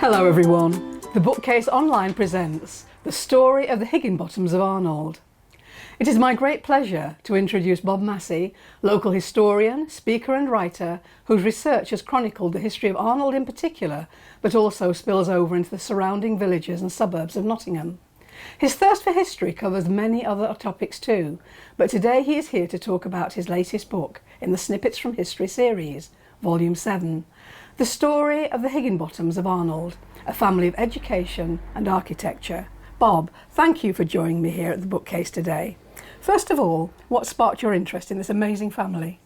Hello everyone, the Bookcase Online presents the story of the Higginbottoms of Arnold. It is my great pleasure to introduce Bob Massey, local historian, speaker and writer, whose research has chronicled the history of Arnold in particular, but also spills over into the surrounding villages and suburbs of Nottingham. His thirst for history covers many other topics too, but today he is here to talk about his latest book in the Snippets from History series, Volume 7, the story of the Higginbottoms of Arnold, a family of education and architecture. Bob, thank you for joining me here at the Bookcase today. First of all, what sparked your interest in this amazing family?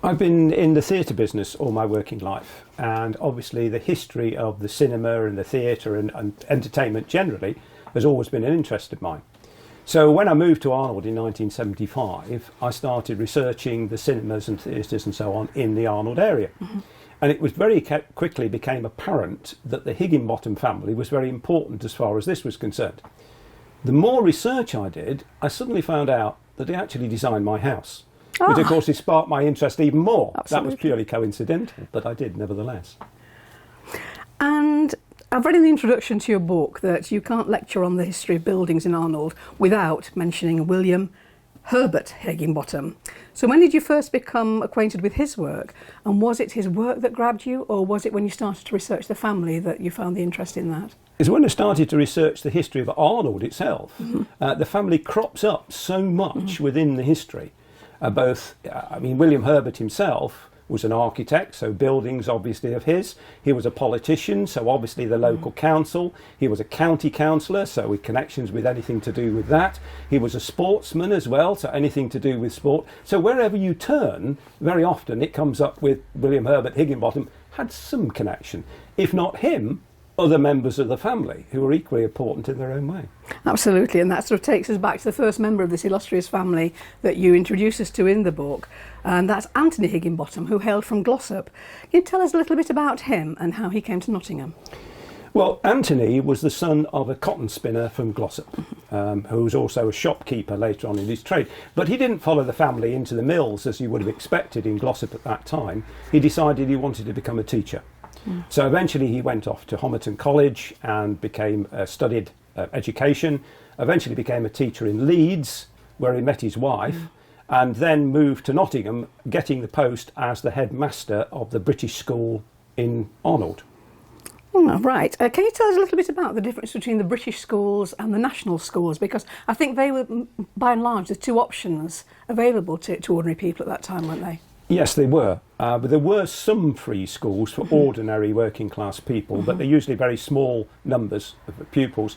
I've been in the theatre business all my working life, and obviously the history of the cinema and the theatre and entertainment generally has always been an interest of mine. So when I moved to Arnold in 1975, I started researching the cinemas and theatres and so on in the Arnold area. Mm-hmm. And it was very quickly became apparent that the Higginbottom family was very important as far as this was concerned. The more research I did, I suddenly found out that they actually designed my house, which of course sparked my interest even more. Absolutely. That was purely coincidental, but I did nevertheless. And I've read in the introduction to your book that you can't lecture on the history of buildings in Arnold without mentioning William Herbert Higginbottom. So when did you first become acquainted with his work, and was it his work that grabbed you, or was it when you started to research the family that you found the interest in that? It's when I started to research the history of Arnold itself. Mm-hmm. The family crops up so much within the history. William Herbert himself was an architect, so buildings obviously of his. He was a politician, so obviously the local council. He was a county councillor, so with connections with anything to do with that. He was a sportsman as well, so anything to do with sport. So wherever you turn, very often it comes up with William Herbert Higginbottom had some connection. If not him, other members of the family who were equally important in their own way. Absolutely, and that sort of takes us back to the first member of this illustrious family that you introduce us to in the book, and that's Anthony Higginbottom, who hailed from Glossop. Can you tell us a little bit about him and how he came to Nottingham? Well, Anthony was the son of a cotton spinner from Glossop, who was also a shopkeeper later on in his trade. But he didn't follow the family into the mills as you would have expected in Glossop at that time. He decided he wanted to become a teacher. So eventually he went off to Homerton College and studied education, eventually became a teacher in Leeds, where he met his wife, and then moved to Nottingham, getting the post as the headmaster of the British school in Arnold. Right. Can you tell us a little bit about the difference between the British schools and the national schools? Because I think they were, by and large, the two options available to ordinary people at that time, weren't they? Yes, they were. But there were some free schools for ordinary working class people, but they're usually very small numbers of pupils.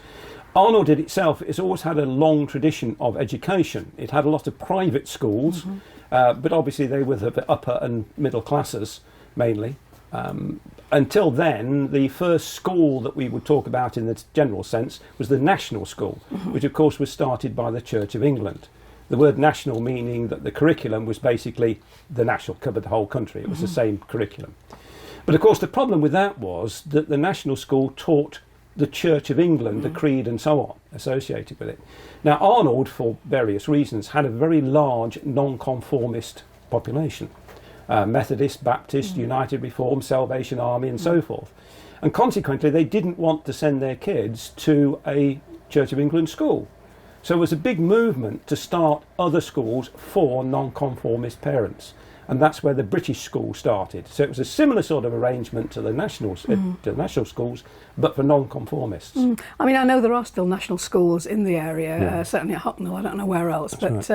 Arnold in itself has always had a long tradition of education. It had a lot of private schools, but obviously they were the upper and middle classes mainly. Until then, the first school that we would talk about in the general sense was the national school, which of course was started by the Church of England. The word national meaning that the curriculum was basically the national, covered the whole country. It was the same curriculum. But of course the problem with that was that the national school taught the Church of England, the creed and so on associated with it. Now Arnold, for various reasons, had a very large non-conformist population. Methodist, Baptist, United Reformed, Salvation Army and so forth. And consequently they didn't want to send their kids to a Church of England school. So it was a big movement to start other schools for non-conformist parents, and that's where the British school started. So it was a similar sort of arrangement to the national schools, but for non-conformists. I mean, I know there are still national schools in the area, certainly at Hucknall. I don't know where else, that's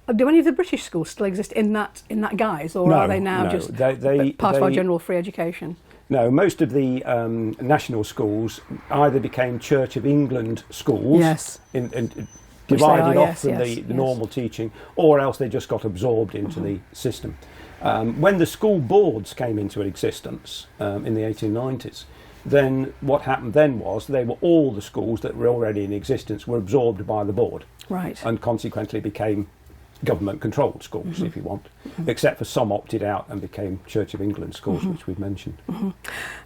but do any of the British schools still exist in that guise, or are they now just part of our general free education? No, most of the national schools either became Church of England schools, divided off from the normal teaching, or else they just got absorbed into the system. When the school boards came into existence in the 1890s, then what happened then was all the schools that were already in existence were absorbed by the board, right, and consequently became government-controlled schools, if you want, except for some opted out and became Church of England schools, which we've mentioned.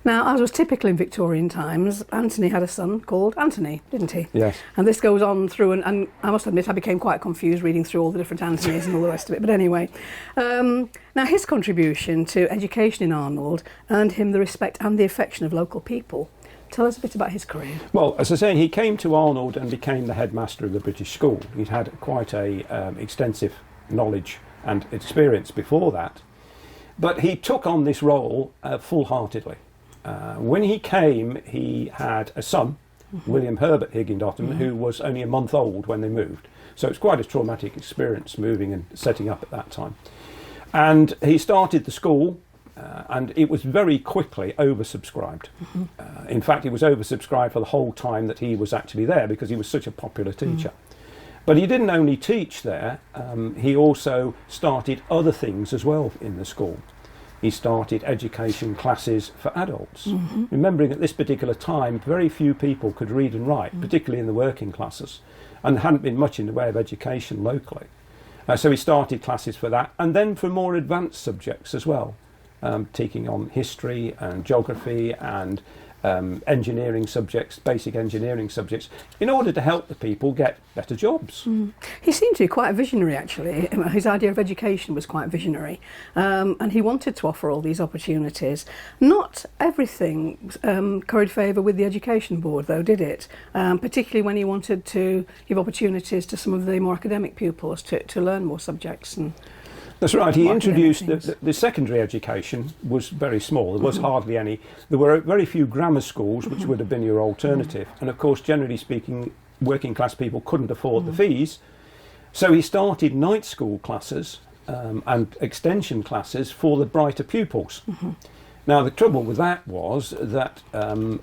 Now, as was typical in Victorian times, Anthony had a son called Anthony, didn't he? Yes. And this goes on through, and I must admit I became quite confused reading through all the different Anthonys and all the rest of it. But anyway, now his contribution to education in Arnold earned him the respect and the affection of local people. Tell us a bit about his career. Well, as I say, he came to Arnold and became the headmaster of the British school. He'd had quite a extensive knowledge and experience before that. But he took on this role full-heartedly. When he came, he had a son, William Herbert Higginbottom, who was only a month old when they moved. So it's quite a traumatic experience moving and setting up at that time. And he started the school, and it was very quickly oversubscribed. In fact, it was oversubscribed for the whole time that he was actually there because he was such a popular teacher. But he didn't only teach there, he also started other things as well in the school. He started education classes for adults. Remembering at this particular time, very few people could read and write, particularly in the working classes, and there hadn't been much in the way of education locally. So he started classes for that, and then for more advanced subjects as well. Taking on history and geography and engineering subjects, basic engineering subjects, in order to help the people get better jobs. He seemed to be quite a visionary, actually. His idea of education was quite visionary, and he wanted to offer all these opportunities. Not everything curried favour with the Education Board, though, did it? Particularly when he wanted to give opportunities to some of the more academic pupils to learn more subjects. And that's right. He introduced the secondary education was very small. There was hardly any. There were very few grammar schools, which would have been your alternative. And of course, generally speaking, working class people couldn't afford the fees. So he started night school classes and extension classes for the brighter pupils. Now, the trouble with that was that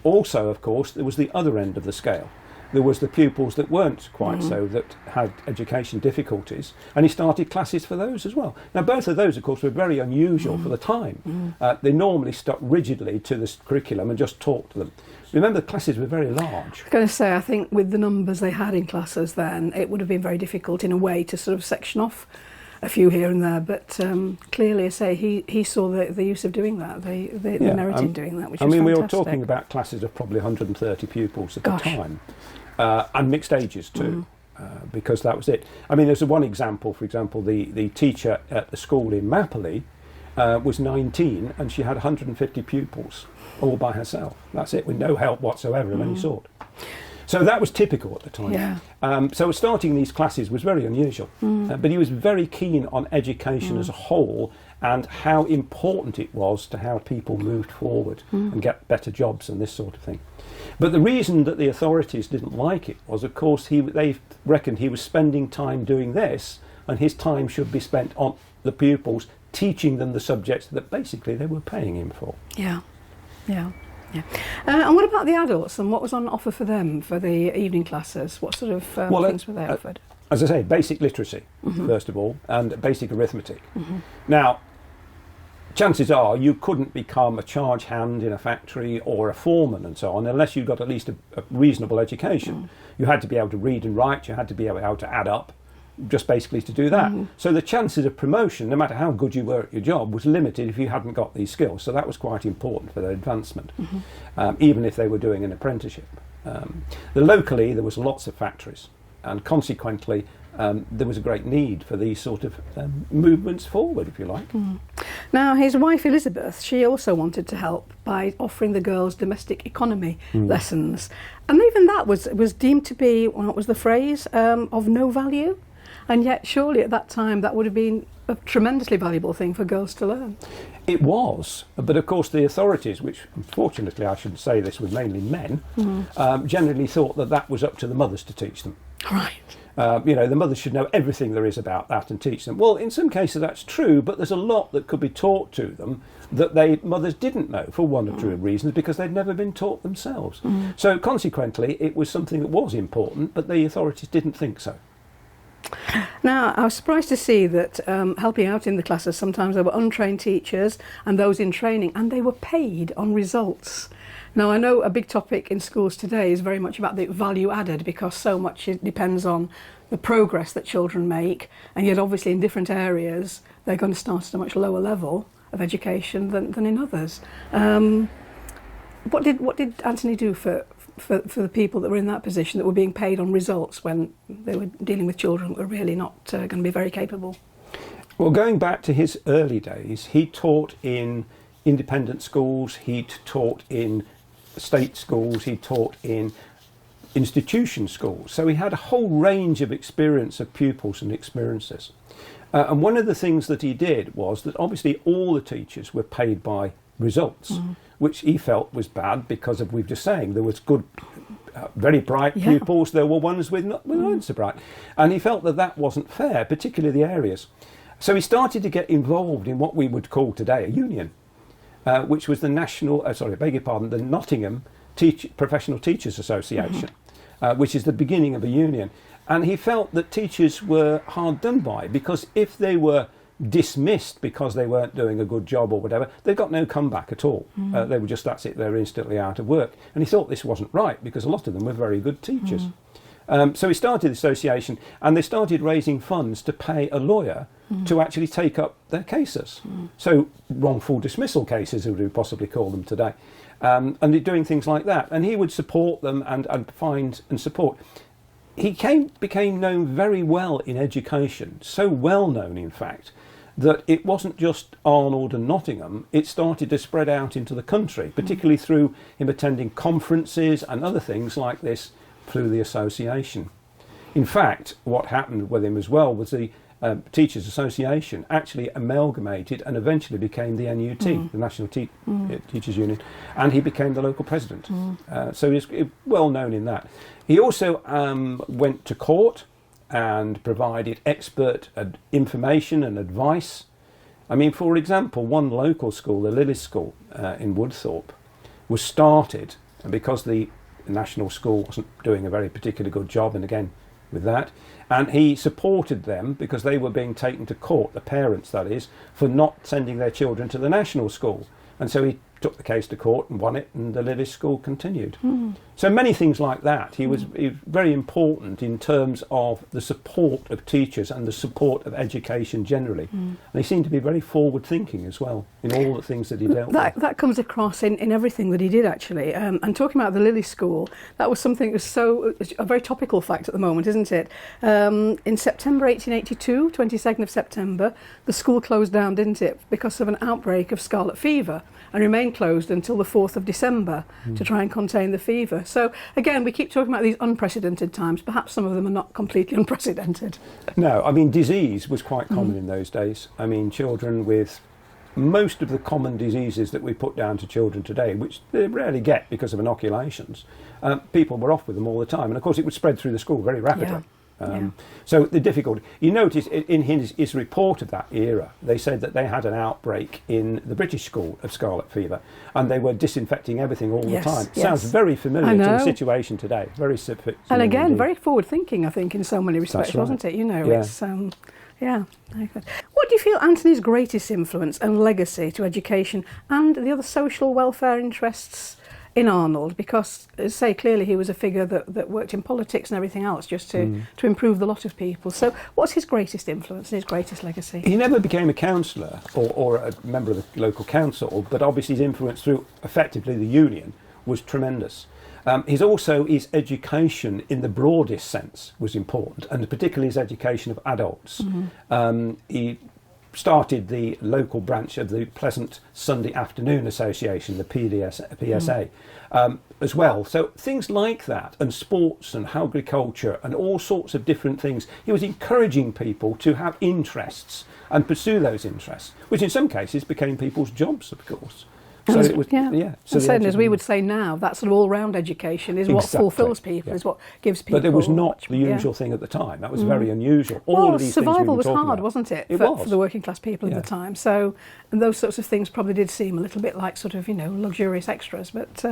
also, of course, there was the other end of the scale. There was the pupils that weren't quite so, that had education difficulties, and he started classes for those as well. Now, both of those, of course, were very unusual for the time. They normally stuck rigidly to this curriculum and just taught to them. Remember, the classes were very large. I was going to say, I think with the numbers they had in classes then, it would have been very difficult in a way to sort of section off a few here and there, but clearly, I say, he saw the use of doing that, the merit in doing that, which is fantastic. We were talking about classes of probably 130 pupils at the time. And mixed ages too, because that was it. I mean, there's one example, for example, the teacher at the school in Mapperley was 19 and she had 150 pupils all by herself. That's it, with no help whatsoever of any sort. So that was typical at the time. So starting these classes was very unusual. But he was very keen on education as a whole and how important it was to how people moved forward and get better jobs and this sort of thing. But the reason that the authorities didn't like it was, of course, they reckoned he was spending time doing this, and his time should be spent on the pupils, teaching them the subjects that basically they were paying him for. Yeah. And what about the adults, and what was on offer for them for the evening classes? What sort of things were they offered? As I say, basic literacy, first of all, and basic arithmetic. Now, chances are you couldn't become a charge hand in a factory or a foreman and so on unless you got at least a reasonable education. You had to be able to read and write, you had to be able to add up, just basically to do that. So the chances of promotion, no matter how good you were at your job, was limited if you hadn't got these skills. So that was quite important for their advancement, even if they were doing an apprenticeship. Locally, there was lots of factories, and consequently, there was a great need for these sort of movements forward, if you like. Now, his wife Elizabeth, she also wanted to help by offering the girls domestic economy lessons. And even that was deemed to be, what was the phrase, of no value. And yet, surely at that time, that would have been a tremendously valuable thing for girls to learn. It was, but of course the authorities, which unfortunately I should say this was mainly men, generally thought that was up to the mothers to teach them. Right. The mothers should know everything there is about that and teach them. Well, in some cases that's true, but there's a lot that could be taught to them that mothers didn't know for one or two reasons, because they'd never been taught themselves. So consequently, it was something that was important, but the authorities didn't think so. Now, I was surprised to see that helping out in the classes, sometimes there were untrained teachers and those in training, and they were paid on results. Now, I know a big topic in schools today is very much about the value added, because so much it depends on the progress that children make, and yet obviously in different areas they're going to start at a much lower level of education than in others. What did Anthony do for the people that were in that position, that were being paid on results when they were dealing with children that were really not going to be very capable? Well, going back to his early days, he taught in independent schools, he taught in state schools, he taught in institution schools. So he had a whole range of experience of pupils and experiences. And one of the things that he did was that obviously all the teachers were paid by results, which he felt was bad because of, we've just saying, there was good, very bright pupils, there were ones with not so bright. And he felt that that wasn't fair, particularly the areas. So he started to get involved in what we would call today a union, which was the the Nottingham Professional Teachers Association, which is the beginning of a union. And he felt that teachers were hard done by, because if they were dismissed because they weren't doing a good job or whatever, they got no comeback at all. They were just, that's it, they're instantly out of work. And he thought this wasn't right, because a lot of them were very good teachers. So he started the association, and they started raising funds to pay a lawyer to actually take up their cases. So wrongful dismissal cases, as we would possibly call them today. And they're doing things like that. And he would support them and find and support. He became known very well in education, so well known, in fact, that it wasn't just Arnold and Nottingham, it started to spread out into the country, particularly through him attending conferences and other things like this through the association. In fact, what happened with him as well was the Teachers Association actually amalgamated and eventually became the NUT, the National Teachers Union, and he became the local president. So he's well known in that. He also went to court and provided expert information and advice. I mean, for example, one local school, the Lily School in Woodthorpe, was started because the national school wasn't doing a very particularly good job, and again with that, and he supported them because they were being taken to court, the parents that is, for not sending their children to the national school. And so he took the case to court and won it, and the Lily School continued. So many things like that. He was very important in terms of the support of teachers and the support of education generally. And he seemed to be very forward thinking as well in all the things that he dealt with. That comes across in everything that he did, actually. And talking about the Lily School, that was something that was a very topical fact at the moment, isn't it? In September 1882, 22nd of September, the school closed down, didn't it, because of an outbreak of scarlet fever, and remained closed until the 4th of December to try and contain the fever. So again, we keep talking about these unprecedented times. Perhaps some of them are not completely unprecedented. No, I mean, disease was quite common in those days. I mean, children with most of the common diseases that we put down to children today, which they rarely get because of inoculations, people were off with them all the time. And of course, it would spread through the school very rapidly. So the difficulty, you notice in his report of that era, they said that they had an outbreak in the British school of scarlet fever, and they were disinfecting everything all the time. Sounds very familiar to the situation today. Very similar. And again, indeed. Very forward thinking, I think, in so many respects, wasn't it? You know, it's very good. What do you feel Anthony's greatest influence and legacy to education and the other social welfare interests in Arnold? Because, as I say, clearly he was a figure that worked in politics and everything else just to improve the lot of people. So what's his greatest influence and his greatest legacy? He never became a councillor or a member of the local council, but obviously his influence through, effectively, the union was tremendous. His education in the broadest sense was important, and particularly his education of adults. He started the local branch of the Pleasant Sunday Afternoon Association, the PSA, as well. So things like that, and sports and agriculture and all sorts of different things. He was encouraging people to have interests and pursue those interests, which in some cases became people's jobs, of course. So it was, So certainly, as we would say now, that sort of all-round education is what fulfills people, is what gives people. But it was not the usual thing at the time. That was very unusual. All of these survival things was hard, wasn't it? For the working class people at the time. So, and those sorts of things probably did seem a little bit like sort of, luxurious extras. But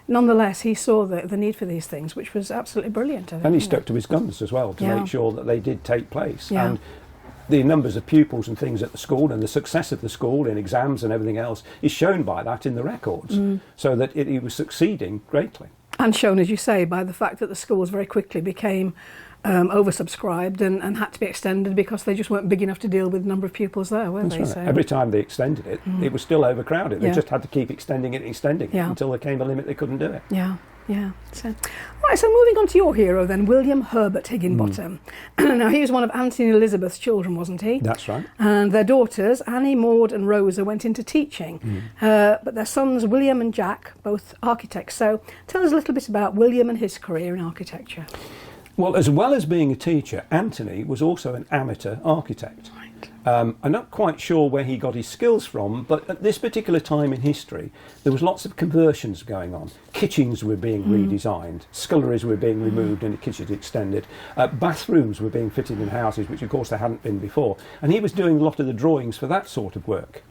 nonetheless, he saw the need for these things, which was absolutely brilliant. And he stuck to his guns as well to make sure that they did take place. Yeah. And the numbers of pupils and things at the school and the success of the school in exams and everything else is shown by that in the records, so that he was succeeding greatly. And shown, as you say, by the fact that the schools very quickly became oversubscribed and had to be extended because they just weren't big enough to deal with the number of pupils there, were they? Right. So every time they extended it, it was still overcrowded. They just had to keep extending it until there came a limit they couldn't do it. So moving on to your hero then, William Herbert Higginbottom. Now, he was one of Anthony and Elizabeth's children, wasn't he? That's right. And their daughters, Annie, Maud and Rosa, went into teaching. But their sons, William and Jack, both architects. So tell us a little bit about William and his career in architecture. Well, as well as being a teacher, Anthony was also an amateur architect. Right. I'm not quite sure where he got his skills from, but at this particular time in history, there was lots of conversions going on. Kitchens were being redesigned, sculleries were being removed and the kitchens extended. Bathrooms were being fitted in houses, which of course they hadn't been before. And he was doing a lot of the drawings for that sort of work.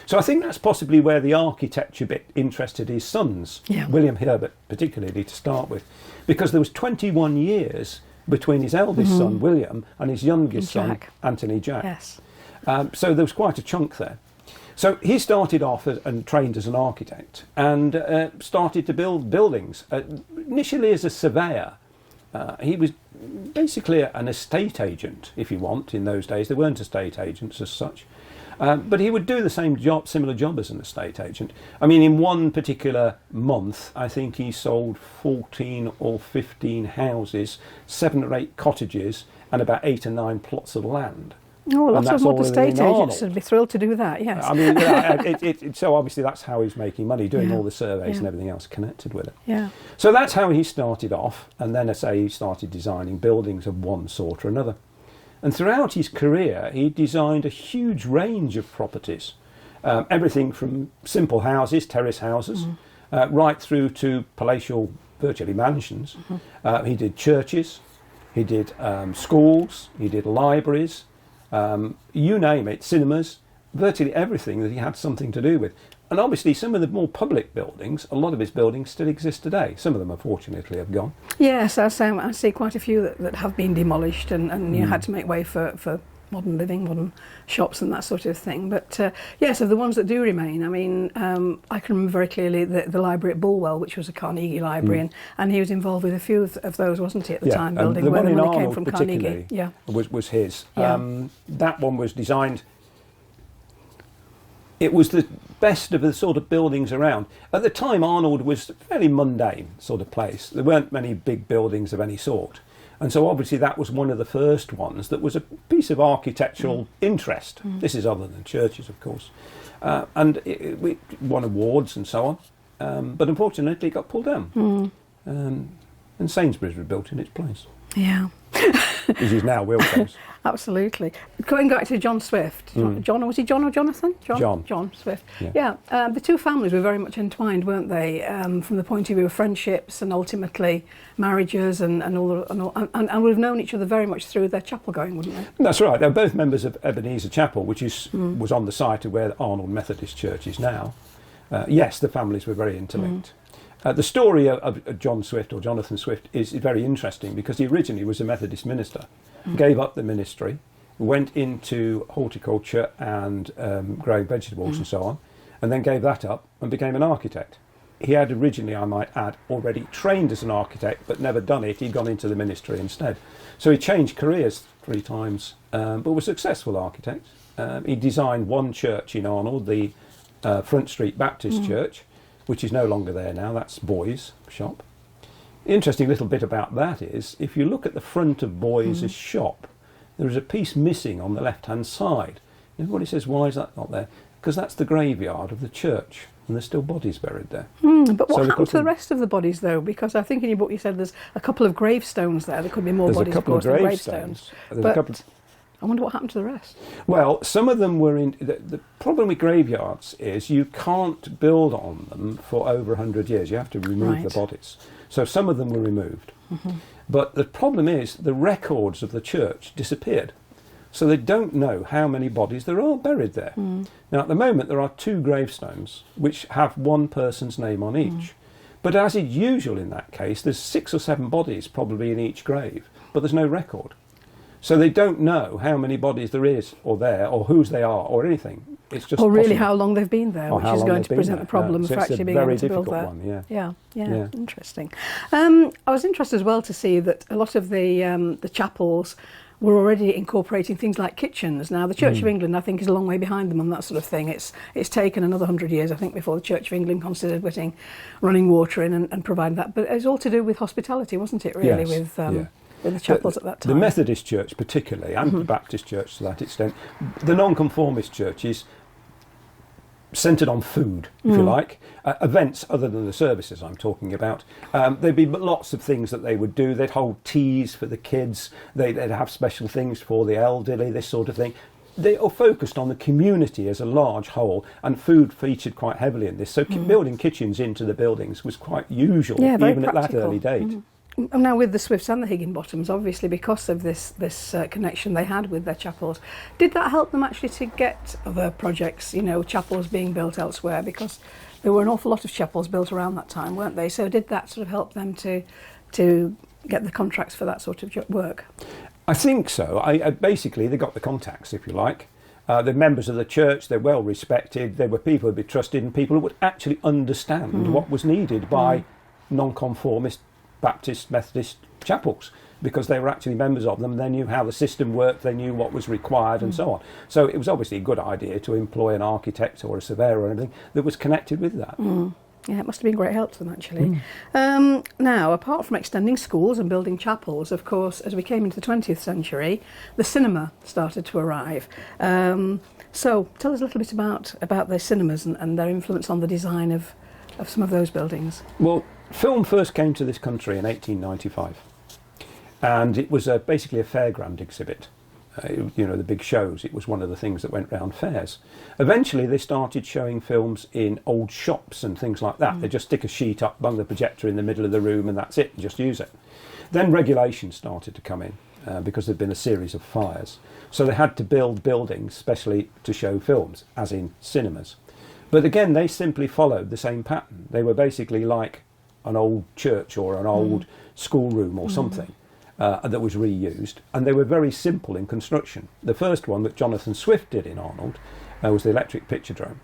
So I think that's possibly where the architecture bit interested his sons, William Herbert particularly to start with, because there was 21 years between his eldest son, William, and his youngest son, Anthony Jack. Yes. So there was quite a chunk there. So he started off and trained as an architect and started to build buildings. Initially as a surveyor. He was basically an estate agent, if you want, in those days. There weren't estate agents as such. But he would do the same job, similar job as an estate agent. I mean, in one particular month, I think he sold 14 or 15 houses, 7 or 8 cottages, and about 8 or 9 plots of land. Oh, lots of modern estate agents would be thrilled to do that, yes. I mean, so obviously that's how he's making money, doing all the surveys and everything else connected with it. Yeah. So that's how he started off, and then, as I say, he started designing buildings of one sort or another. And throughout his career, he designed a huge range of properties, everything from simple houses, terrace houses, right through to palatial, virtually mansions. He did churches, he did schools, he did libraries, you name it, cinemas, virtually everything that he had something to do with. And obviously some of the more public buildings, a lot of his buildings still exist today. Some of them, unfortunately, have gone. Yes, I see quite a few that have been demolished and had to make way for modern living, modern shops and that sort of thing. But yes, of the ones that do remain, I mean, I can remember very clearly the library at Bulwell, which was a Carnegie library, and he was involved with a few of those, wasn't he, at the time, building where the money came from Carnegie. Was his. That one was designed. It was the best of the sort of buildings around. At the time, Arnold was a fairly mundane sort of place. There weren't many big buildings of any sort. And so obviously that was one of the first ones that was a piece of architectural interest. This is other than churches, of course. And it won awards and so on. But unfortunately, it got pulled down. And Sainsbury's was built in its place. Yeah. Which is now Wilco's. Absolutely. Going back to John Swift. John, was he John or Jonathan? John Swift. Yeah. The two families were very much entwined, weren't they? From the point of view of friendships and ultimately marriages and would have known each other very much through their chapel going, wouldn't they? That's right. They're both members of Ebenezer Chapel, which was on the site of where Arnold Methodist Church is now. Yes, the families were very interlinked. The story of John Swift or Jonathan Swift is very interesting because he originally was a Methodist minister, gave up the ministry, went into horticulture and growing vegetables and so on, and then gave that up and became an architect. He had originally, I might add, already trained as an architect but never done it. He'd gone into the ministry instead. So he changed careers 3 times, but was a successful architect. He designed one church in Arnold, the Front Street Baptist Church, which is no longer there now. That's Boys' shop. The interesting little bit about that is, if you look at the front of Boys' shop, there is a piece missing on the left-hand side. Everybody says, why is that not there? Because that's the graveyard of the church, and there's still bodies buried there. But what happened to the rest of the bodies, though? Because I think in your book you said there's a couple of gravestones there. There could be more bodies, of course, than gravestones. I wonder what happened to the rest. Well, some of them were in... The problem with graveyards is you can't build on them for over 100 years. You have to remove the bodies. So some of them were removed. But the problem is the records of the church disappeared. So they don't know how many bodies there are buried there. Now, at the moment, there are 2 gravestones which have one person's name on each. But as is usual in that case, there's 6 or 7 bodies probably in each grave, but there's no record. So they don't know how many bodies there is or there, or whose they are, or anything. It's just or really possible. how long they've been there, which is going to present the problem for actually being able to build there. Yeah, interesting. I was interested as well to see that a lot of the chapels were already incorporating things like kitchens. Now, the Church of England, I think, is a long way behind them on that sort of thing. It's taken another 100 years, I think, before the Church of England considered putting running water in and providing that. But it was all to do with hospitality, wasn't it, really, with the chapels at that time? The Methodist Church particularly, and the Baptist Church to that extent, the nonconformist churches centred on food, if you like, events other than the services I'm talking about. There'd be lots of things that they would do. They'd hold teas for the kids, they'd have special things for the elderly, this sort of thing. They are focused on the community as a large whole, and food featured quite heavily in this. So building kitchens into the buildings was quite usual, even at that early date. Now, with the Swifts and the Higginbottoms, obviously because of this connection they had with their chapels, did that help them actually to get other projects, chapels being built elsewhere? Because there were an awful lot of chapels built around that time, weren't they? So did that sort of help them to get the contracts for that sort of work? I think so. I basically, they got the contacts, if you like. They're members of the church, they're well respected, they were people who'd be trusted and people who would actually understand what was needed by nonconformist Baptist, Methodist chapels, because they were actually members of them. They knew how the system worked, they knew what was required and so on. So it was obviously a good idea to employ an architect or a surveyor or anything that was connected with that. Yeah, it must have been great help to them, actually. Now, apart from extending schools and building chapels, of course, as we came into the 20th century, the cinema started to arrive. So tell us a little bit about the cinemas and their influence on the design of some of those buildings. Well, film first came to this country in 1895, and it was basically a fairground exhibit. The big shows. It was one of the things that went round fairs. Eventually, they started showing films in old shops and things like that. They just stick a sheet up, bung the projector in the middle of the room, and that's it. And just use it. Then regulations started to come in because there'd been a series of fires. So they had to build buildings specially to show films, as in cinemas. But again, they simply followed the same pattern. They were basically like an old church or an old schoolroom or something that was reused, and they were very simple in construction. The first one that Jonathan Swift did in Arnold was the Electric Picture Drome,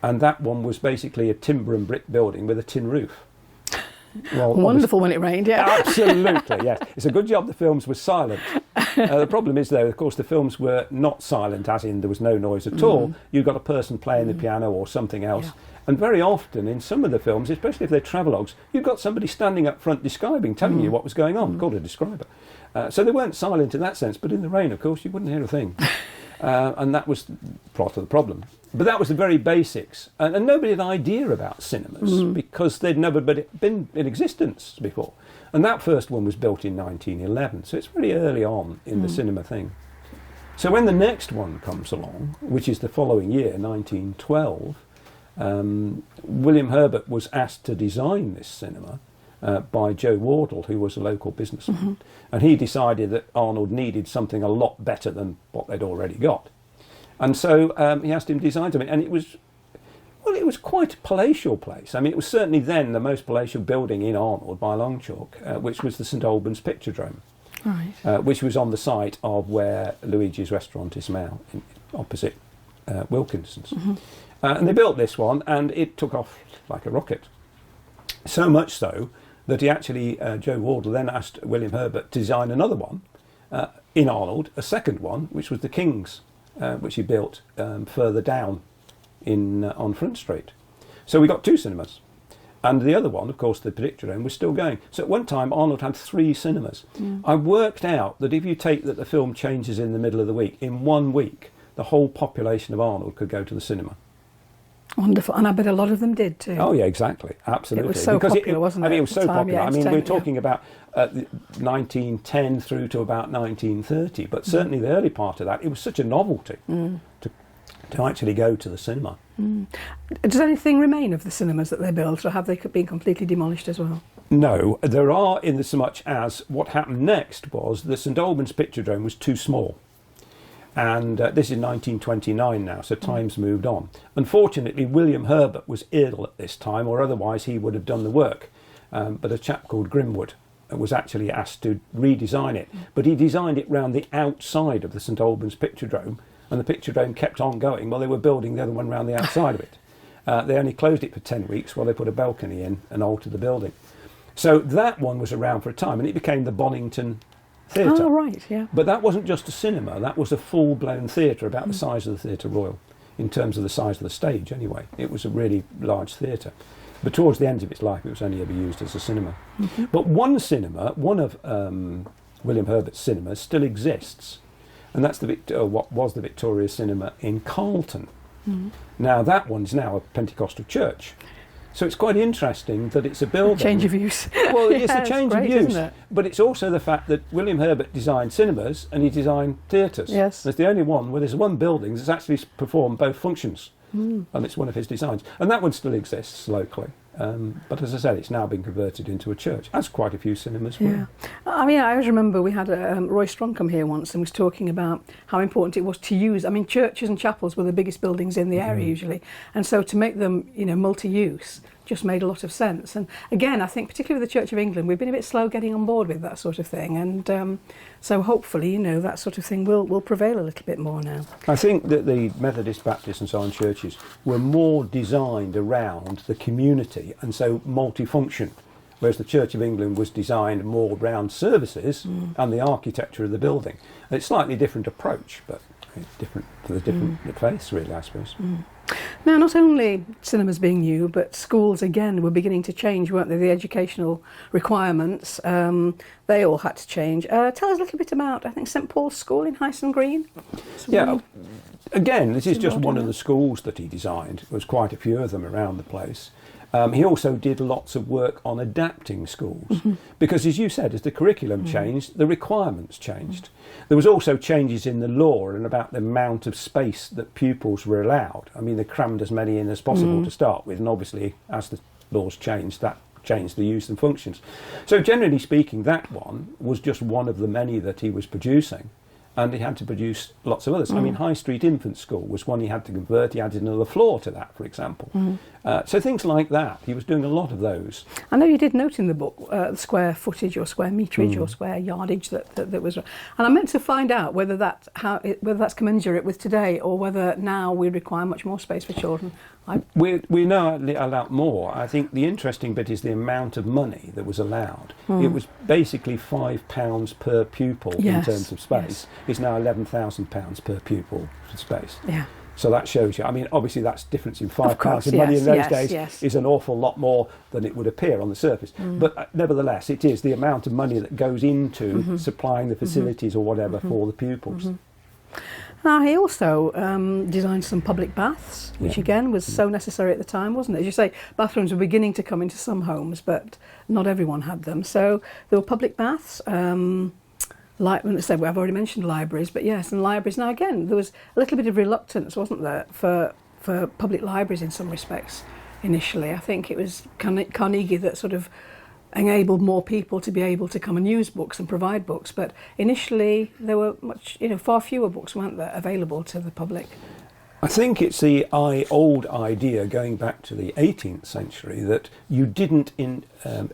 and that one was basically a timber and brick building with a tin roof. Well, wonderful when it rained, yeah. Absolutely, yes. It's a good job the films were silent. The problem is, though, of course, the films were not silent, as in there was no noise at all. You've got a person playing the piano or something else. Yeah. And very often in some of the films, especially if they're travelogues, you've got somebody standing up front describing, telling you what was going on, called a describer. So they weren't silent in that sense, but in the rain, of course, you wouldn't hear a thing. And that was part of the problem. But that was the very basics. And nobody had an idea about cinemas because they'd never been in existence before. And that first one was built in 1911, so it's very early on in the cinema thing. So when the next one comes along, which is the following year, 1912, William Herbert was asked to design this cinema by Joe Wardle, who was a local businessman. And he decided that Arnold needed something a lot better than what they'd already got. And so he asked him to design something, and it was quite a palatial place. I mean, it was certainly then the most palatial building in Arnold by a long chalk, which was the St Albans Picture Drome, which was on the site of where Luigi's restaurant is now, opposite Wilkinson's. And they built this one, and it took off like a rocket. So much so that he actually, Joe Wardle then asked William Herbert to design another one in Arnold, a second one, which was the King's, which he built further down on Front Street. So we got 2 cinemas. And the other one, of course, the Picture Drome, was still going. So at one time, Arnold had 3 cinemas. I worked out that if you take that the film changes in the middle of the week, in 1 week, the whole population of Arnold could go to the cinema. Wonderful, and I bet a lot of them did too. Oh yeah, exactly, absolutely. It was so popular, wasn't it? I mean, it was so popular. Yeah, I mean, we're talking about 1910 through to about 1930, but certainly the early part of that, it was such a novelty to actually go to the cinema. Does anything remain of the cinemas that they built, or have they been completely demolished as well? No, there are, in so much as what happened next was the St Albans Picturedome was too small. And this is 1929 now, so time's moved on. Unfortunately, William Herbert was ill at this time, or otherwise he would have done the work. But a chap called Grimwood was actually asked to redesign it. But he designed it round the outside of the St Albans Picturedome, and the Picturedome kept on going while they were building the other one round the outside of it. They only closed it for 10 weeks while they put a balcony in and altered the building. So that one was around for a time, and it became the Bonington Theatre. Oh, right, yeah. But that wasn't just a cinema, that was a full-blown theatre, about the size of the Theatre Royal, in terms of the size of the stage anyway. It was a really large theatre. But towards the end of its life, it was only ever used as a cinema. But one cinema, one of William Herbert's cinemas, still exists, and that's what was the Victoria Cinema in Carlton. Now, that one's now a Pentecostal church. So it's quite interesting that it's a building. Change of use. Well, it's a change great, of use, isn't it? but it's also the fact that William Herbert designed cinemas and he designed theatres. Yes. There's the only one where there's one building that's actually performed both functions, and it's one of his designs. And that one still exists locally. But as I said, it's now been converted into a church, as quite a few cinemas were. Yeah. I mean, I always remember we had Roy Strong come here once and was talking about how important it was to use, I mean, churches and chapels were the biggest buildings in the area usually, and so to make them, multi-use just made a lot of sense. And again, I think particularly with the Church of England, we've been a bit slow getting on board with that sort of thing, and so hopefully, that sort of thing will prevail a little bit more now. I think that the Methodist, Baptist and so on churches were more designed around the community and so multifunction, whereas the Church of England was designed more around services and the architecture of the building. And it's a slightly different approach, but it's different for the different face, really, I suppose. Now, not only cinemas being new, but schools again were beginning to change, weren't they? The educational requirements, they all had to change. Tell us a little bit about, I think, St Paul's School in Hyson Green. Again, this is just one of the schools that he designed. There was quite a few of them around the place. He also did lots of work on adapting schools because, as you said, as the curriculum changed, the requirements changed. There was also changes in the law and about the amount of space that pupils were allowed. I mean, they crammed as many in as possible to start with, and obviously, as the laws changed, that changed the use and functions. So generally speaking, that one was just one of the many that he was producing. And he had to produce lots of others. I mean, High Street Infant School was one he had to convert. He added another floor to that, for example. So things like that. He was doing a lot of those. I know you did note in the book the square footage or square meterage or square yardage that was. And I meant to find out whether that's commensurate with today or whether now we require much more space for children. We know a lot more. I think the interesting bit is the amount of money that was allowed. It was basically £5 per pupil in terms of space. Yes. It's now £11,000 per pupil for space. Yeah. So that shows you. I mean, obviously that's difference in £5 in yes, money in those days yes. is an awful lot more than it would appear on the surface. But nevertheless, it is the amount of money that goes into supplying the facilities or whatever for the pupils. Now, he also designed some public baths, which again was so necessary at the time, wasn't it? As you say, bathrooms were beginning to come into some homes, but not everyone had them. So there were public baths. Like I said, I've already mentioned libraries, but yes, and libraries. Now again, there was a little bit of reluctance, wasn't there, for public libraries in some respects initially. I think it was Carnegie that sort of enabled more people to be able to come and use books and provide books. But initially, there were far fewer books, weren't there, available to the public. I think it's the old idea going back to the 18th century that you didn't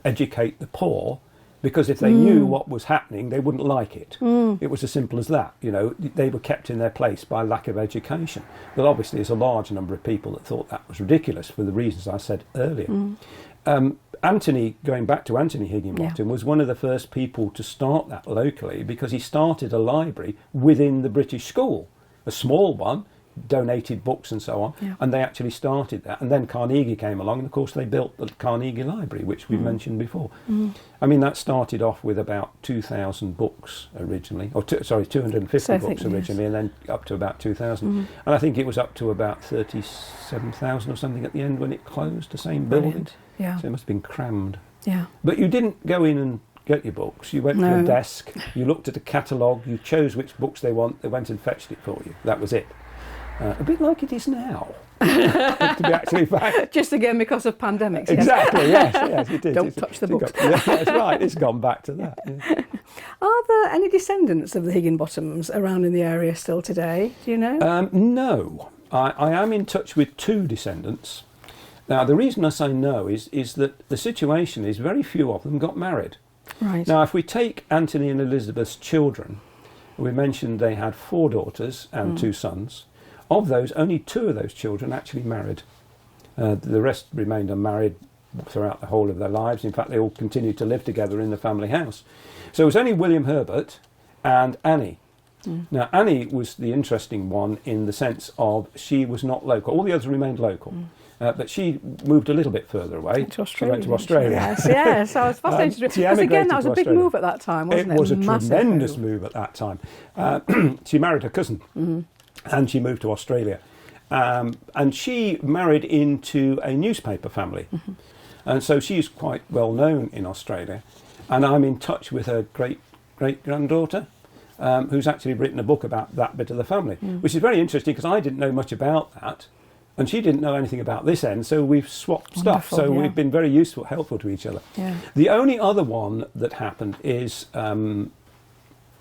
educate the poor. Because if they knew what was happening, they wouldn't like it. It was as simple as that. They were kept in their place by lack of education. But obviously, there's a large number of people that thought that was ridiculous for the reasons I said earlier. Going back to Anthony Higginbottom, was one of the first people to start that locally because he started a library within the British school, a small one. donated books and so on, and they actually started that. And then Carnegie came along, and of course they built the Carnegie Library, which we've mentioned before. I mean, that started off with about 2,000 books originally, 250 books originally, and then up to about 2,000. And I think it was up to about 37,000 or something at the end when it closed, the same building. Yeah. So it must have been crammed. Yeah. But you didn't go in and get your books. You went to a desk, you looked at a catalogue, you chose which books they went and fetched it for you. That was it. A bit like it is now, to be actually fact. Just again because of pandemics. Exactly, yes, it is. Don't touch the books. Yeah, that's right, it's gone back to that. Yeah. Are there any descendants of the Higginbottoms around in the area still today? Do you know? No. I am in touch with 2 descendants. Now, the reason I say no is that the situation is very few of them got married. Right. Now, if we take Anthony and Elizabeth's children, we mentioned they had 4 daughters and 2 sons. Of those, only 2 of those children actually married. The rest remained unmarried throughout the whole of their lives. In fact, they all continued to live together in the family house. So it was only William Herbert and Annie. Now, Annie was the interesting one in the sense of she was not local. All the others remained local. But she moved a little bit further away. To Australia. She went to Australia. Yes. I was fascinated. Because again, that was a big move at that time, wasn't it? It was a tremendous move at that time. She married her cousin, and she moved to Australia. And she married into a newspaper family. And so she's quite well known in Australia. And I'm in touch with her great-granddaughter, who's actually written a book about that bit of the family, which is very interesting because I didn't know much about that. And she didn't know anything about this end, so we've swapped stuff. So we've been very helpful to each other. Yeah. The only other one that happened is of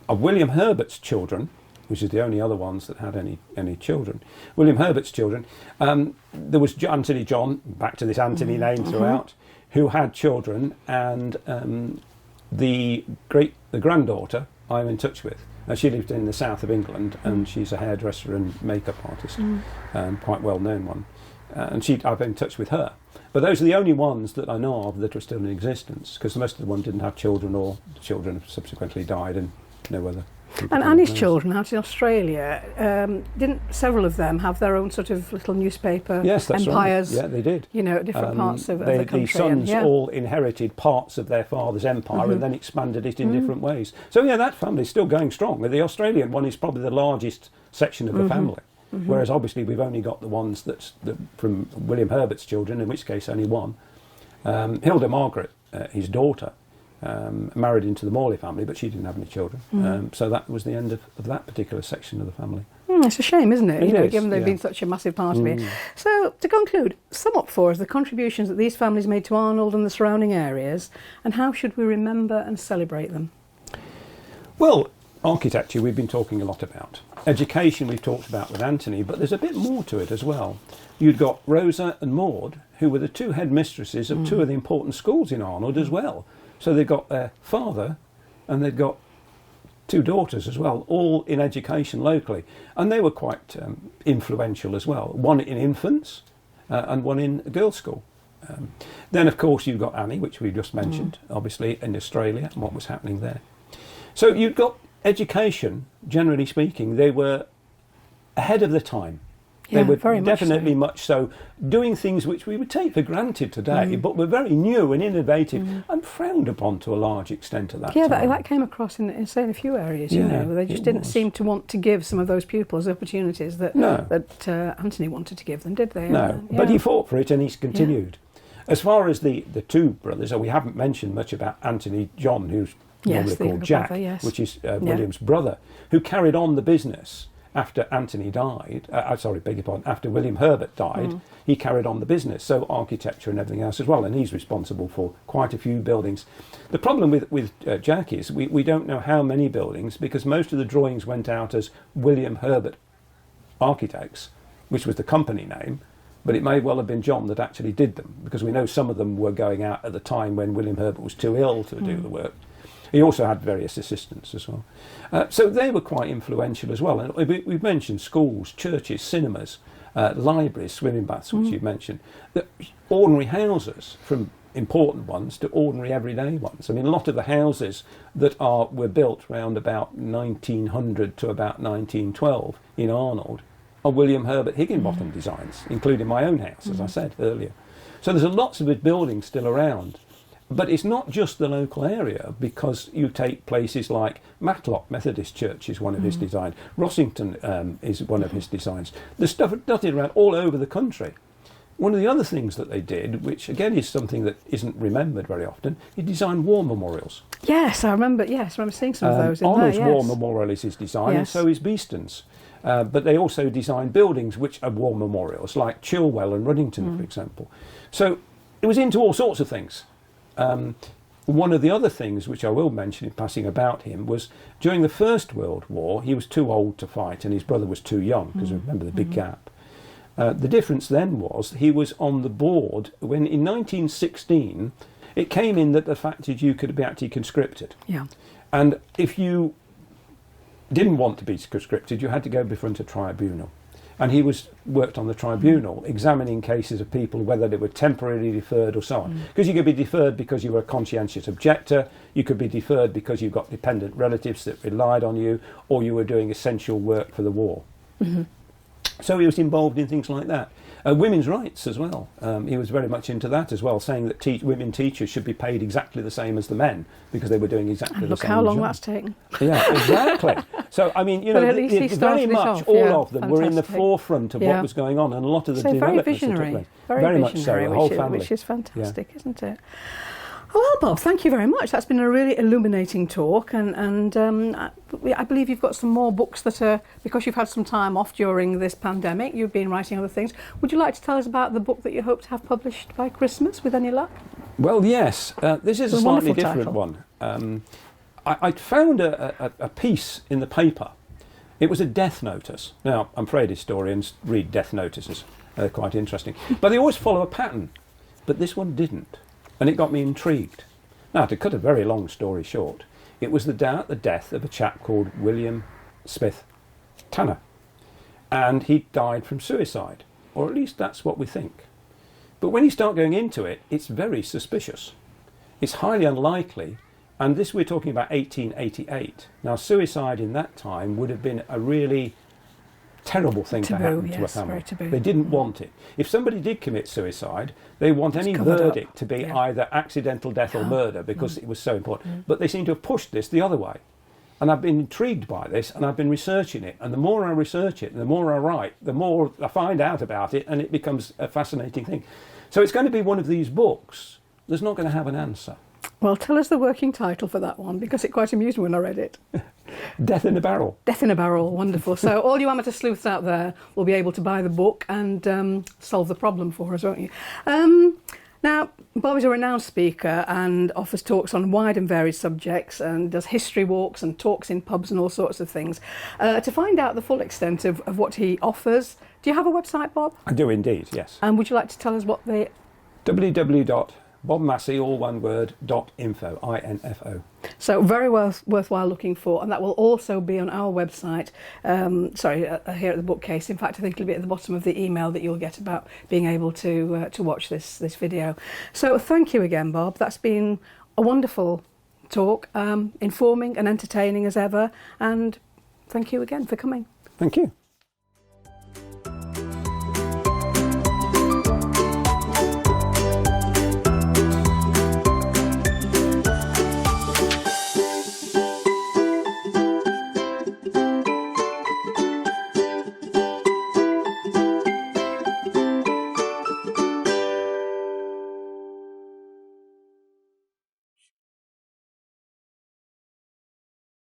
William Herbert's children, which is the only other ones that had any children. William Herbert's children. There was Anthony John, back to this Anthony name throughout, who had children, and the granddaughter I'm in touch with. She lived in the south of England, and she's a hairdresser and makeup artist, quite well-known one. And I've been in touch with her. But those are the only ones that I know of that are still in existence, because the most of the ones didn't have children, or the children have subsequently died, and no other. And Annie's children out in Australia, didn't several of them have their own sort of little newspaper empires? Right. Yeah, they did. You know, different parts of the country. The sons all inherited parts of their father's empire and then expanded it in different ways. So yeah, that family's still going strong. The Australian one is probably the largest section of the family, whereas obviously we've only got the ones that from William Herbert's children, in which case only one. Hilda Margaret, his daughter, married into the Morley family, but she didn't have any children. So that was the end of that particular section of the family. It's a shame, isn't it? It is, given they've been such a massive part of it. So, to conclude, sum up for us the contributions that these families made to Arnold and the surrounding areas, and how should we remember and celebrate them? Well, architecture we've been talking a lot about. Education we've talked about with Anthony, but there's a bit more to it as well. You'd got Rosa and Maud, who were the 2 headmistresses of 2 of the important schools in Arnold as well. So they've got their father and they've got 2 daughters as well, all in education locally. And they were quite influential as well. One in infants and one in a girls' school. Then, of course, you've got Annie, which we just mentioned, obviously, in Australia and what was happening there. So you've got education, generally speaking, they were ahead of the time. Yeah, they were very definitely much so, doing things which we would take for granted today, but were very new and innovative and frowned upon to a large extent at that time. Yeah, that came across in a few areas, you know. They just didn't seem to want to give some of those pupils the opportunities that Anthony wanted to give them, did they? No, but he fought for it and he's continued. As far as the 2 brothers, we haven't mentioned much about Anthony John, who's normally called Jack, which is William's brother, who carried on the business. After Anthony died, after William Herbert died, he carried on the business, so architecture and everything else as well, and he's responsible for quite a few buildings. The problem with Jack is we don't know how many buildings, because most of the drawings went out as William Herbert Architects, which was the company name, but it may well have been John that actually did them, because we know some of them were going out at the time when William Herbert was too ill to do the work. He also had various assistants as well. So they were quite influential as well. And we've mentioned schools, churches, cinemas, libraries, swimming baths, which you've mentioned. The ordinary houses, from important ones to ordinary everyday ones. I mean, a lot of the houses that were built around about 1900 to about 1912 in Arnold are William Herbert Higginbottom designs, including my own house, as I said earlier. So there's lots of buildings still around. But it's not just the local area, because you take places like Matlock Methodist Church is one of his designs. Rossington is one of his designs. There's stuff dotted around all over the country. One of the other things that they did, which again is something that isn't remembered very often, he designed war memorials. Yes, I remember seeing some of those in Arnold's there, war memorial is his design, and so is Beeston's. But they also designed buildings which are war memorials, like Chilwell and Ruddington, for example. So it was into all sorts of things. One of the other things which I will mention in passing about him was during the First World War, he was too old to fight and his brother was too young, because remember the big gap. The difference then was he was on the board when in 1916 it came in that the fact that you could be actually conscripted. Yeah. And if you didn't want to be conscripted, you had to go before a tribunal. And he worked on the tribunal, examining cases of people, whether they were temporarily deferred or so on. Because you could be deferred because you were a conscientious objector, you could be deferred because you've got dependent relatives that relied on you, or you were doing essential work for the war. So he was involved in things like that. Women's rights as well. He was very much into that as well, saying that women teachers should be paid exactly the same as the men, because they were doing exactly the same Look how long job. that's taken. Yeah, exactly. So, I mean, you know, very much all of them were in the forefront of what was going on, and a lot of the developments that took place. Very much so, the whole family. Which is fantastic, isn't it? Well, Bob, thank you very much. That's been a really illuminating talk, and I believe you've got some more books that are, because you've had some time off during this pandemic, you've been writing other things. Would you like to tell us about the book that you hope to have published by Christmas, with any luck? Well, yes. This is a slightly different one. I found a piece in the paper. It was a death notice. Now, I'm afraid historians read death notices. They're quite interesting. But they always follow a pattern. But this one didn't. And it got me intrigued. Now, to cut a very long story short, it was the death of a chap called William Smith Tanner. And he died from suicide. Or at least that's what we think. But when you start going into it, it's very suspicious. It's highly unlikely. And this, we're talking about 1888. Now, suicide in that time would have been a really terrible thing to happen to a family. They didn't want it. If somebody did commit suicide, they want any verdict to be either accidental death or murder, because it was so important. But they seem to have pushed this the other way. And I've been intrigued by this, and I've been researching it. And the more I research it, and the more I write, the more I find out about it, and it becomes a fascinating thing. So it's going to be one of these books that's not going to have an answer. Well, tell us the working title for that one, because it quite amused me when I read it. Death in a Barrel. Death in a Barrel, wonderful. So all you amateur sleuths out there will be able to buy the book and solve the problem for us, won't you? Now, Bob is a renowned speaker and offers talks on wide and varied subjects, and does history walks and talks in pubs and all sorts of things. To find out the full extent of what he offers, do you have a website, Bob? I do indeed, yes. And would you like to tell us what the... Bob Massey, all one word, .info, I-N-F-O. So very worthwhile looking for, and that will also be on our website, here at the Bookcase. In fact, I think it'll be at the bottom of the email that you'll get about being able to watch this video. So thank you again, Bob. That's been a wonderful talk, informing and entertaining as ever, and thank you again for coming. Thank you.